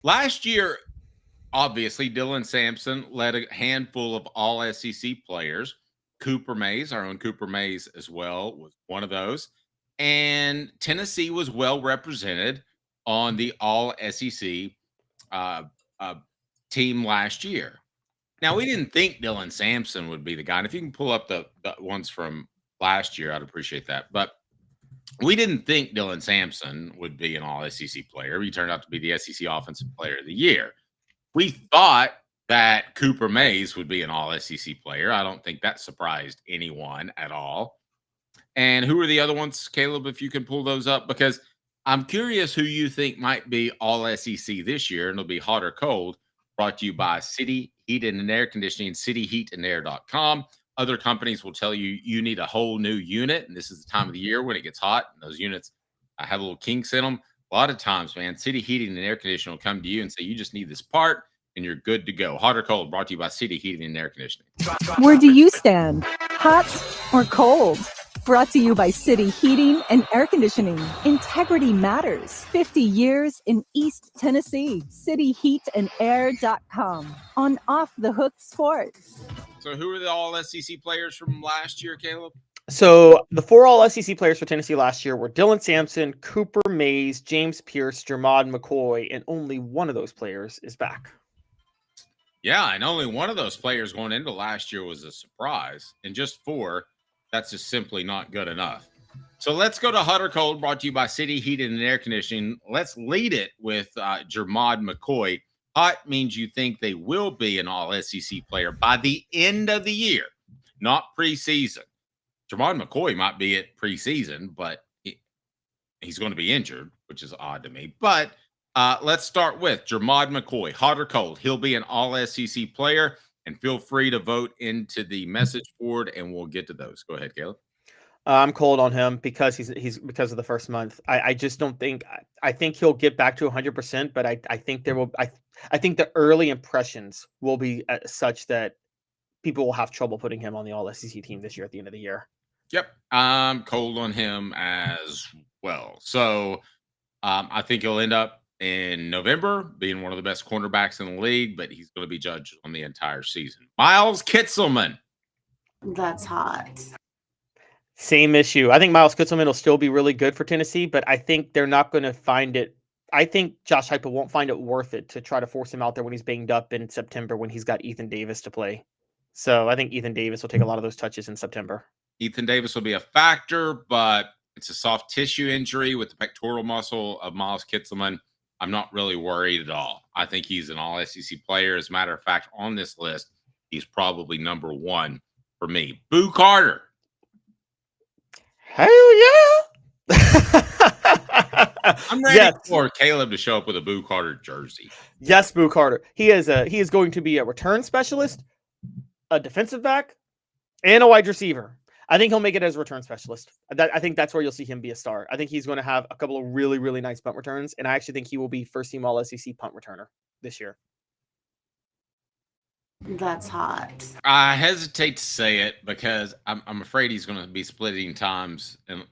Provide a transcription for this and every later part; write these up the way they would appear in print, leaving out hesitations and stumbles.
Last year, obviously, Dylan Sampson led a handful of all SEC players. Cooper Mays, our own Cooper Mays as well, was one of those. And Tennessee was well represented on the all SEC uh, uh, team last year. Now, we didn't think Dylan Sampson would be the guy. And if you can pull up the ones from last year, I'd appreciate that. But we didn't think Dylan Sampson would be an all SEC player. He turned out to be the SEC Offensive Player of the Year. We thought that Cooper Mays would be an all SEC player. I don't think that surprised anyone at all. And who are the other ones, Caleb, if you can pull those up? Because I'm curious who you think might be all SEC this year, and it'll be hot or cold. Brought to you by City Heating and Air Conditioning, cityheatandair.com. Other companies will tell you you need a whole new unit, and this is the time of the year when it gets hot, and those units have little kinks in them. A lot of times, man, City Heating and Air Conditioning will come to you and say, you just need this part, and you're good to go. Hot or cold, brought to you by City Heating and Air Conditioning. Where do you stand? Hot or cold? Brought to you by City Heating and Air Conditioning. Integrity matters. 50 years in East Tennessee. Cityheatandair.com. On Off the Hook Sports. So who are the all SEC players from last year, Caleb? So the 4 all SEC players for Tennessee last year were Dylan Sampson, Cooper Mays, James Pierce, Jermod McCoy, and only one of those players is back. Yeah, and only one of those players going into last year was a surprise. And just 4, that's just simply not good enough. So let's go to Hot or Cold, brought to you by City Heating and Air Conditioning. Let's lead it with Jermod McCoy. Hot means you think they will be an all SEC player by the end of the year, not preseason. Jermod McCoy might be at preseason, but he's going to be injured, which is odd to me. But let's start with Jermod McCoy. Hot or cold? He'll be an all SEC player, and feel free to vote into the message board, and we'll get to those. Go ahead, Caleb. I'm cold on him because he's because of the first month. I just don't think I think he'll get back to 100%, but I think there will I think the early impressions will be such that people will have trouble putting him on the all SEC team this year at the end of the year. Yep, I'm cold on him as well. So I think he'll end up in November being one of the best cornerbacks in the league, but he's going to be judged on the entire season. Miles Kitselman. That's hot. Same issue. I think Miles Kitselman will still be really good for Tennessee, but I think they're not going to find it. I think Josh Heupel won't find it worth it to try to force him out there when he's banged up in September when he's got Ethan Davis to play. So I think Ethan Davis will take a lot of those touches in September. Ethan Davis will be a factor, but it's a soft tissue injury with the pectoral muscle of Miles Kitselman. I'm not really worried at all. I think he's an all SEC player. As a matter of fact, on this list, he's probably number 1 for me. Boo Carter. Hell yeah. I'm ready for Caleb to show up with a Boo Carter jersey. Yes, Boo Carter. He is going to be a return specialist, a defensive back, and a wide receiver. I think he'll make it as a return specialist. I think that's where you'll see him be a star. I think he's going to have a couple of really, really nice punt returns, and I actually think he will be first team all SEC punt returner this year. That's hot. I hesitate to say it because I'm afraid he's going to be splitting time in a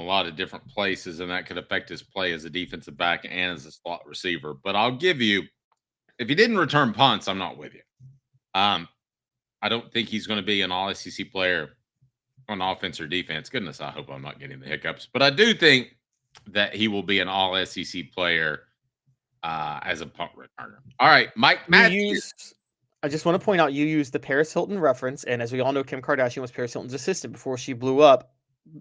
lot of different places, and that could affect his play as a defensive back and as a slot receiver. But I'll give you, if he didn't return punts, I'm not with you. I don't think he's going to be an all SEC player on offense or defense. Goodness, I hope I'm not getting the hiccups. But I do think that he will be an all SEC player as a punt returner. All right, Mike Matthews. I just want to point out you used the Paris Hilton reference, and as we all know, Kim Kardashian was Paris Hilton's assistant before she blew up.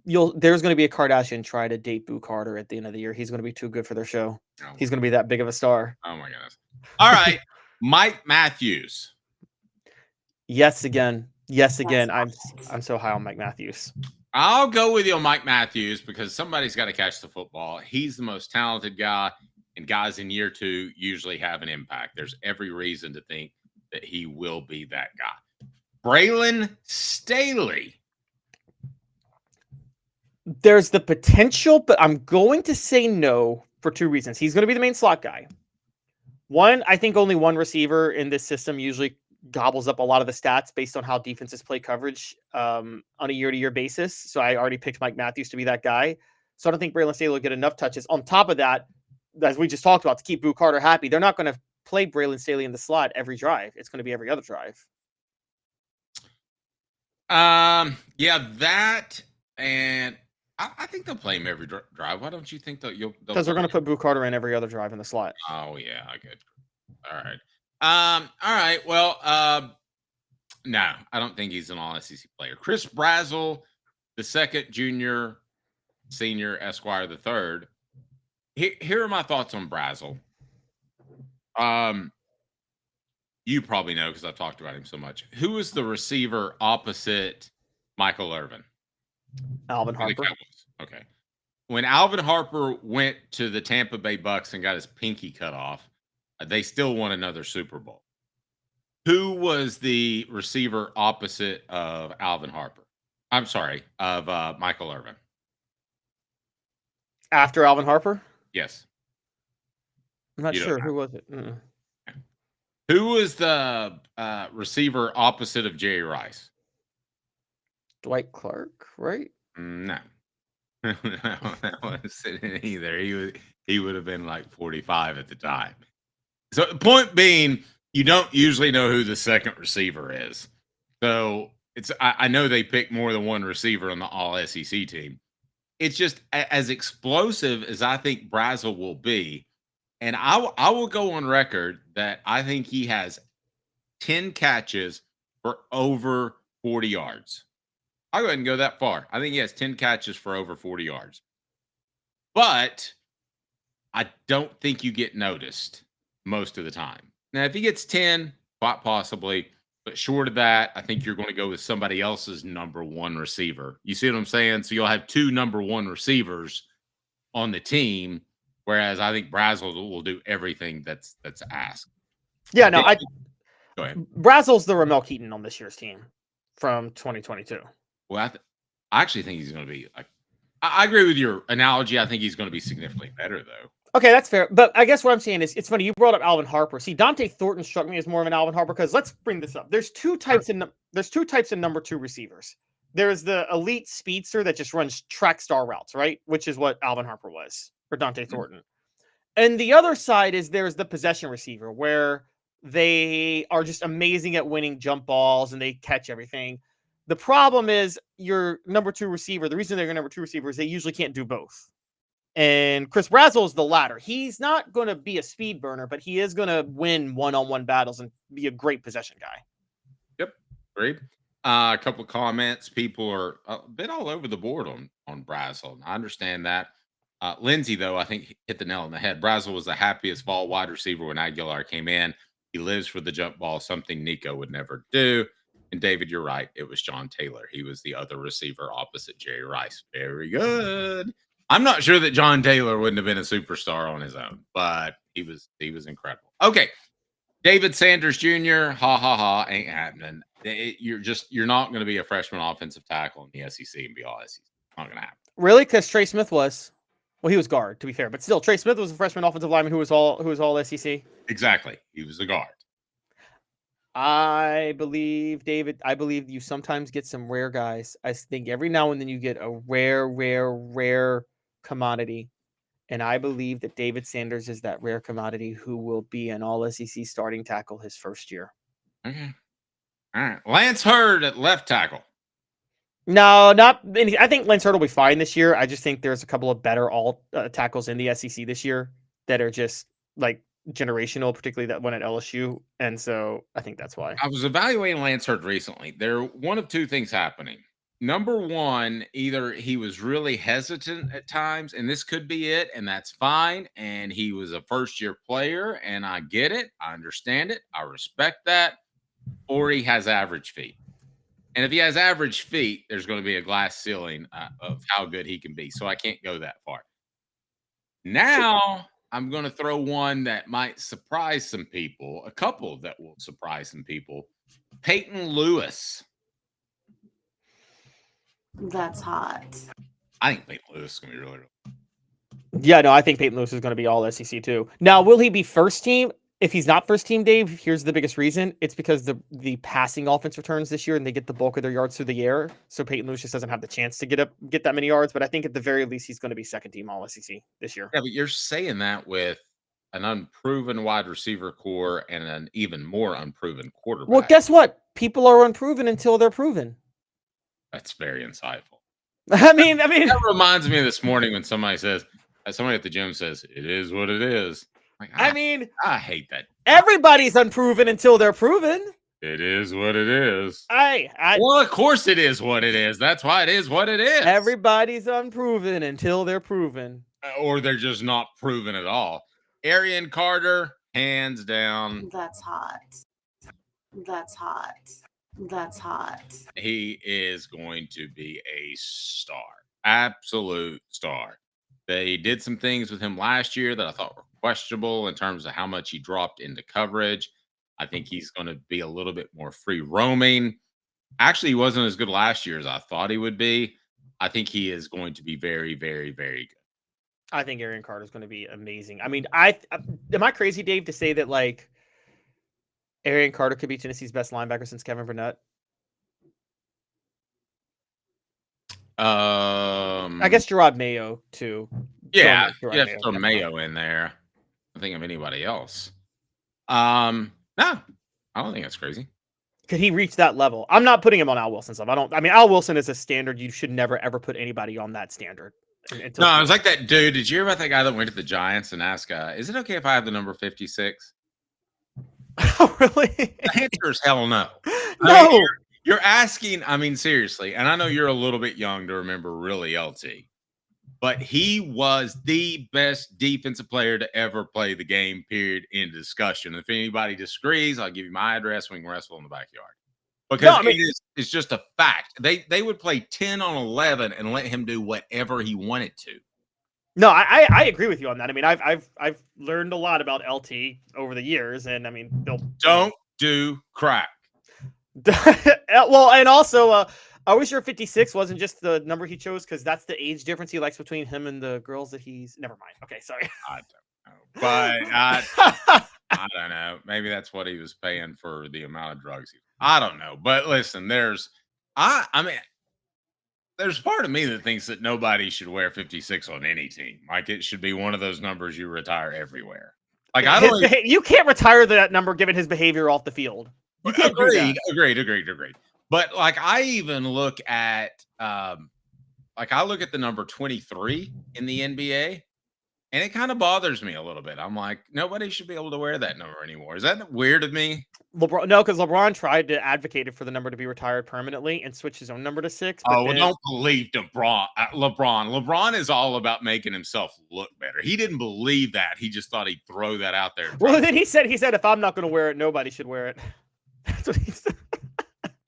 There's going to be a Kardashian try to date Boo Carter at the end of the year. He's going to be too good for their show. Oh, he's going to be that big of a star. Oh my goodness! All right, Mike Matthews. Yes, again. I'm so high on Mike Matthews. I'll go with you on Mike Matthews because somebody's got to catch the football. He's the most talented guy, and guys in year 2 usually have an impact. There's every reason to think that he will be that guy. Braylon Staley. There's the potential, but I'm going to say no for 2 reasons. He's going to be the main slot guy. One, I think only one receiver in this system usually gobbles up a lot of the stats based on how defenses play coverage on a year-to-year basis. So I already picked Mike Matthews to be that guy. So I don't think Braylon Staley will get enough touches. On top of that, as we just talked about, to keep Boo Carter happy, they're not going to play Braylon Staley in the slot every drive. It's going to be every other drive. Yeah, that, and I think they'll play him every drive. Why don't you think that Because they're going to put Boo Carter in every other drive in the slot. Oh yeah, I get. All right. All right. Well, no, I don't think he's an all SEC player. Chris Brazel, the second junior, senior, Esquire the third. Here are my thoughts on Brazel. You probably know because I've talked about him so much. Who is the receiver opposite Michael Irvin? Alvin Harper. Okay. When Alvin Harper went to the Tampa Bay Bucks and got his pinky cut off, they still won another Super Bowl. Who was the receiver opposite of Alvin Harper? I'm sorry, of Michael Irvin. After Alvin Harper? Yes. I'm not sure. Who was it? Who was the receiver opposite of Jerry Rice? Dwight Clark, right? No. That wasn't either. He would have been like 45 at the time. So the point being, you don't usually know who the second receiver is. So I know they pick more than one receiver on the all SEC team. It's just as explosive as I think Brazel will be. And I will go on record that I think he has 10 catches for over 40 yards. I'll go ahead and go that far. I think he has 10 catches for over 40 yards. But I don't think you get noticed most of the time. Now, if he gets 10, quite possibly. But short of that, I think you're going to go with somebody else's number one receiver. You see what I'm saying? So you'll have two number one receivers on the team. Whereas I think Brazel will do everything that's asked. Yeah, no, go ahead. Brazel's the Ramel Keaton on this year's team from 2022. Well, I actually think he's going to be like. I agree with your analogy. I think he's going to be significantly better, though. Okay, that's fair. But I guess what I'm saying is, it's funny you brought up Alvin Harper. See, Dante Thornton struck me as more of an Alvin Harper because let's bring this up. There's two types of number two receivers. There's the elite speedster that just runs track star routes, right? Which is what Alvin Harper was. For Dante Thornton. And the other side is there's the possession receiver where they are just amazing at winning jump balls and they catch everything. The problem is your number two receiver. The reason they're your number two receiver is they usually can't do both. And Chris Brazel is the latter. He's not going to be a speed burner, but he is going to win one-on-one battles and be a great possession guy. Yep. Great. A couple of comments. People are a bit all over the board on Brazel. I understand that. Lindsay, though, I think hit the nail on the head. Brazel was the happiest Vol wide receiver when Aguilar came in. He lives for the jump ball, something Nico would never do. And David, you're right. It was John Taylor. He was the other receiver opposite Jerry Rice. Very good. I'm not sure that John Taylor wouldn't have been a superstar on his own, but he was incredible. Okay. David Sanders Jr., ain't happening. You're not going to be a freshman offensive tackle in the SEC and be all SEC. Not going to happen. Really? Because Trey Smith was. Well, he was guard, to be fair, but still, Trey Smith was a freshman offensive lineman who was all SEC. Exactly, he was a guard. I believe, David. I believe you sometimes get some rare guys. I think every now and then you get a rare commodity, and I believe that David Sanders is that rare commodity who will be an all SEC starting tackle his first year. Okay, all right. Lance Hurd at left tackle. No, not. I think Lance Hurd will be fine this year. I just think there's a couple of better all tackles in the SEC this year that are just like generational, particularly that one at LSU. And so I think that's why. I was evaluating Lance Hurd recently. There are one of two things happening. Number one, either he was really hesitant at times, and this could be it, and that's fine. And he was a first-year player, and I get it. I understand it. I respect that. Or he has average feet. And if he has average feet, there's going to be a glass ceiling of how good he can be. So I can't go that far. Now I'm going to throw one that might surprise some people, a couple that will surprise some people. Peyton Lewis. That's hot. I think Peyton Lewis is going to be really. Yeah, no, I think Peyton Lewis is going to be all SEC too. Now, will he be first team? If he's not first team, Dave, here's the biggest reason. It's because the passing offense returns this year and they get the bulk of their yards through the air. So Peyton Lewis just doesn't have the chance to get that many yards. But I think at the very least, he's going to be second team All SEC this year. Yeah, but you're saying that with an unproven wide receiver core and an even more unproven quarterback. Well, guess what? People are unproven until they're proven. That's very insightful. I mean, That reminds me of this morning when somebody at the gym says, "It is what it is." Like, I mean, I hate that. Everybody's unproven until they're proven. It is what it is. Well, of course it is what it is. That's why it is what it is. Everybody's unproven until they're proven. Or they're just not proven at all. Arian Carter, hands down. That's hot. That's hot. That's hot. He is going to be a star. Absolute star. They did some things with him last year that I thought were questionable in terms of how much he dropped into coverage. I think he's going to be a little bit more free roaming. Actually, he wasn't as good last year as I thought he would be. I think he is going to be very, very, very good. I think Arian Carter is going to be amazing. I mean, am I crazy, Dave, to say that like Arian Carter could be Tennessee's best linebacker since Kevin Burnett? I guess Gerard Mayo too. Yeah, throw Mayo in there. I think of anybody else. No, I don't think that's crazy. Could he reach that level? I'm not putting him on Al Wilson's level. I mean, Al Wilson is a standard. You should never ever put anybody on that standard. No, I was like that dude. Did you hear about that guy that went to the Giants and asked, "Is it okay if I have the number 56?" Oh, really? The answer is hell no. No. I mean, you're asking. I mean, seriously, and I know you're a little bit young to remember really LT, but he was the best defensive player to ever play the game, period, in discussion. If anybody disagrees, I'll give you my address. We can wrestle in the backyard. Because it's just a fact. They would play 10 on 11 and let him do whatever he wanted to. No, I agree with you on that. I mean, I've learned a lot about LT over the years, and I mean, don't do crack. Well, and also, I wish your 56 wasn't just the number he chose because that's the age difference he likes between him and the girls that he's. Never mind. Okay, sorry. I don't know, but I don't know. Maybe that's what he was paying for the amount of drugs. I don't know. But listen, there's part of me that thinks that nobody should wear 56 on any team. Like it should be one of those numbers you retire everywhere. Like you can't retire that number given his behavior off the field. You can't agreed. But like I even look at I look at the number 23 in the NBA. And it kind of bothers me a little bit. I'm like, nobody should be able to wear that number anymore. Is that weird of me? LeBron, no, because LeBron tried to advocate for the number to be retired permanently and switch his own number to 6. Don't believe LeBron. LeBron is all about making himself look better. He didn't believe that. He just thought he'd throw that out there. Well, then he said, if I'm not going to wear it, nobody should wear it. That's what he said.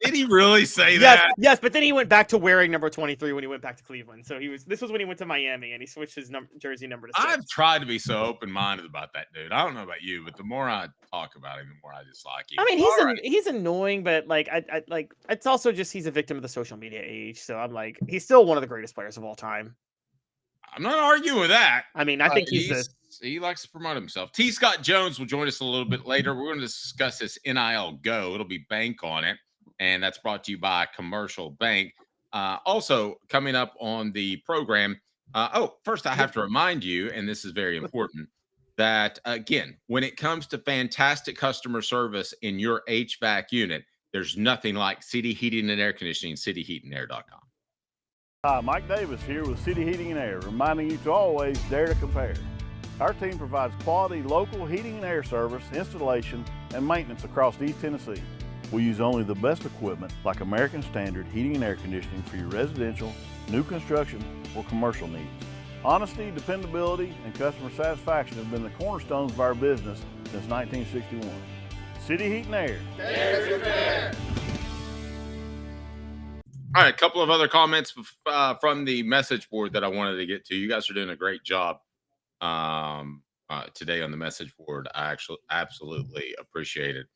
Did he really say that? Yes, but then he went back to wearing number 23 when he went back to Cleveland. So this was when he went to Miami and he switched his jersey number to 6. I've tried to be so open-minded about that dude. I don't know about you, but the more I talk about him, the more I dislike him. I mean, he's annoying, but like I it's also just he's a victim of the social media age. So I'm like, he's still one of the greatest players of all time. I'm not arguing with that. I mean, I think he likes to promote himself. T. Scott Jones will join us a little bit later. We're going to discuss this NIL Go. It'll be bank on it. And that's brought to you by Commercial Bank. Also, coming up on the program. First, I have to remind you, and this is very important, that, again, when it comes to fantastic customer service in your HVAC unit, there's nothing like City Heating and Air Conditioning, cityheatandair.com. Hi, Mike Davis here with City Heating and Air, reminding you to always dare to compare. Our team provides quality local heating and air service, installation, and maintenance across East Tennessee. We use only the best equipment like American Standard Heating and Air Conditioning for your residential, new construction, or commercial needs. Honesty, dependability, and customer satisfaction have been the cornerstones of our business since 1961. City Heat and Air. There's your fair. All right, a couple of other comments from the message board that I wanted to get to. You guys are doing a great job today on the message board. I actually absolutely appreciate it.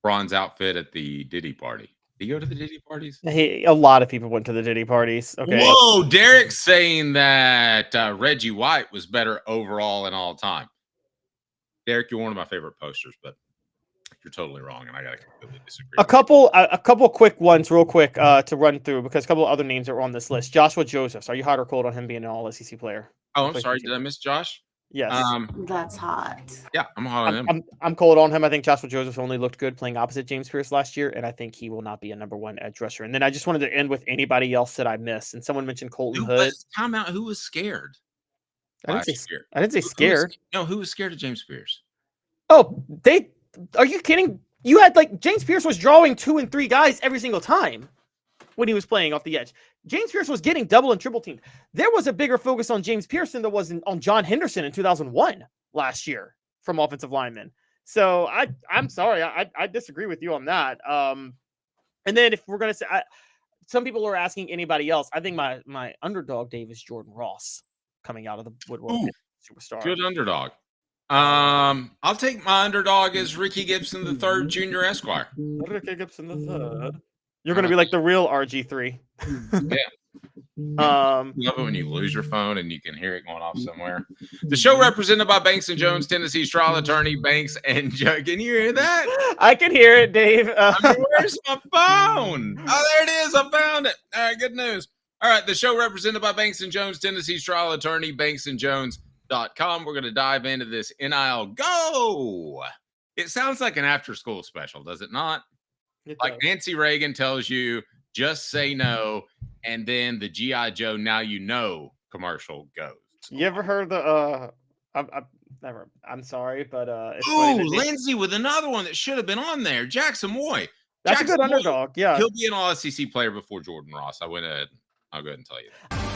Braun's outfit at the Diddy party. Did you go to the Diddy parties? A lot of people went to the Diddy parties. Okay. Whoa, Derek's saying that Reggie White was better overall in all time. Derek, you're one of my favorite posters, but you're totally wrong, and I got to completely disagree. A couple quick ones, real quick, to run through because a couple of other names that were on this list. Joshua Josephs, are you hot or cold on him being an All SEC player? Oh, I'm sorry, did I miss Josh? Yes. That's hot. Yeah, I'm hot on him. I'm cold on him. I think Joshua Josephs only looked good playing opposite James Pierce last year, and I think he will not be a number one edge rusher. And then I just wanted to end with anybody else that I missed. And someone mentioned Colton Hood. Time out. Who was scared? I didn't say scared. Who was scared of James Pierce? Oh, are you kidding? You had James Pierce was drawing 2 and 3 guys every single time when he was playing off the edge. James Pierce was getting double and triple teamed. There was a bigger focus on James Pierce than there was on John Henderson in 2001 last year from offensive linemen. So I'm sorry, I disagree with you on that. And then if we're gonna say, some people are asking anybody else. I think my underdog, Dave, is Jordan Ross coming out of the woodwork. Superstar. Good underdog. I'll take my underdog as Ricky Gibson III, Junior Esquire. Ricky Gibson III. You're gonna be like the real RG3. Yeah. Love it when you lose your phone and you can hear it going off somewhere. The show represented by Banks and Jones, Tennessee's trial attorney, Banks and Jones. Can you hear that? I can hear it, Dave. Where's my phone? Oh, there it is. I found it. All right, good news. All right, the show represented by Banks and Jones, Tennessee's trial attorney, banksandjones.com. We're going to dive into this NIL Go. It sounds like an after-school special, does it not? Like Nancy Reagan tells you, just say no, and then the G.I. Joe Now You Know commercial goes. You ever heard the I'm sorry, but it's Lindsay with another one that should have been on there. Jackson Moy. That's Jackson a good underdog. Yeah. He'll be an All-SEC player before Jordan Ross. I'll go ahead and tell you that.